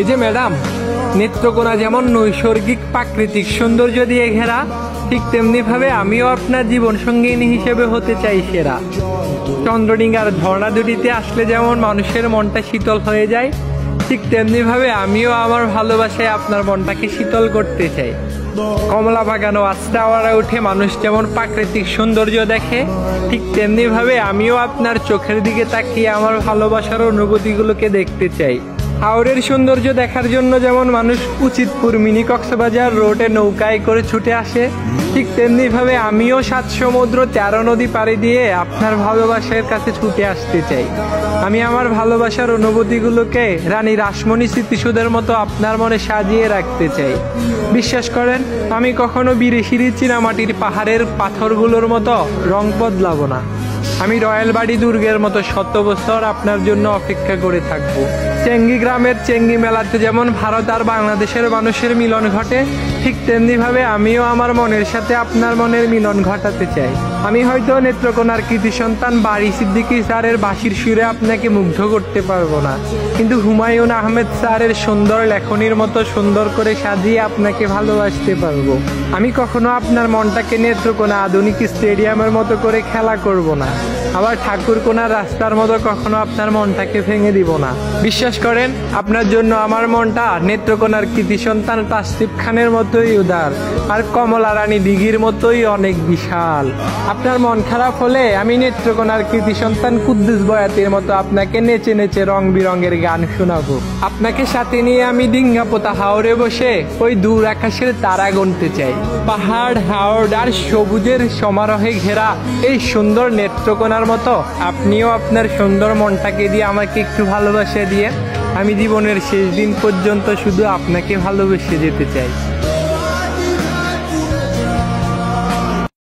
এই যে ম্যাডাম, নেত্রকোনা যেমন নৈসর্গিক প্রাকৃতিক সৌন্দর্য দিয়ে ঘেরা, ঠিক তেমনি ভাবে আমিও আপনার জীবন সঙ্গিনী হিসেবে হতে চাই সেরা। চন্দ্রডিঙ্গার ঝর্ণা দুটিতে আসলে যেমন মানুষের মনটা শীতল হয়ে যায়, ঠিক তেমনি ভাবে আমিও আমার ভালোবাসায় আপনার মনটাকে শীতল করতে চাই। কমলা বাগান ও আস্তাওয়ারা উঠে মানুষ যেমন প্রাকৃতিক সৌন্দর্য দেখে, ঠিক তেমনি ভাবে আমিও আপনার চোখের দিকে তাকিয়ে আমার ভালোবাসার অনুভূতিগুলোকে দেখতে চাই। হাওরের সৌন্দর্য দেখার জন্য যেমন মানুষ উচিতপুর মিনি কক্সবাজার রোডে নৌকায় করে ছুটে আসে, ঠিক তেমনি ভাবে আমিও 7 সমুদ্র 13 নদী পাড়ি দিয়ে আপনার ভালোবাসার কাছে ছুটে আসতে চাই। আমি আমার ভালোবাসার অনুভূতিগুলোকে রানী রাসমণি স্মৃতিসৌধের মতো আপনার মনে সাজিয়ে রাখতে চাই। বিশ্বাস করেন, আমি কখনো বিদেশিরি চীনামাটির পাহাড়ের পাথরগুলোর মতো রং বদলাবো না। আমি রয়্যাল বাড়ি দুর্গের মতো 100 বছর আপনার জন্য অপেক্ষা করে থাকবো। চেঙ্গি গ্রামের চেঙ্গি মেলাতে যেমন ভারত আর বাংলাদেশের মানুষের মিলন ঘটে, ঠিক তেমনি ভাবে আমিও আমার মনের সাথে আপনার মনের মিলন ঘটাতে চাই। আমি হয়তো নেত্রকোনার কৃতি সন্তান বারী সিদ্দিকী স্যারের বাঁশির সুরে আপনাকে মুগ্ধ করতে পারবো না, কিন্তু হুমায়ুন আহমেদ স্যারের সুন্দর লেখনীর মতো সুন্দর করে সাজিয়ে আপনাকে ভালোবাসতে পারবো। আমি কখনো আপনার মনটাকে নেত্রকোনা আধুনিক স্টেডিয়ামের মতো করে খেলা করব না, আবার ঠাকুরকোনার রাস্তার মতো কখনো আপনার মনটাকে ভেঙে দিব না। বিশ্বাস করেন, আপনার জন্য আমার মনটা নেত্রকোনার কৃতি সন্তান তাসরিফ খানের মতোই উদার, আর কমলা রানী দিঘির মতোই অনেক বিশাল। আপনার মন খারাপ হলে আমি নেত্রকোনার কৃতি সন্তান কুদ্দুস বয়াতের মতো আপনাকে নেচে নেচে রং বিরঙের গান শোনাবো। আপনাকে সাথে নিয়ে আমি ডিঙ্গাপোতা হাওরে বসে ওই দূর আকাশের তারা গুনতে চাই। পাহাড়, হাওড় আর সবুজের সমারোহে ঘেরা এই সুন্দর নেত্রকোনার মতো আপনিও আপনার সুন্দর মনটাকে দিয়ে আমাকে একটু ভালোবাসা দিয়ে আমি জীবনের শেষ দিন পর্যন্ত শুধু আপনাকে ভালোবেসে যেতে চাই।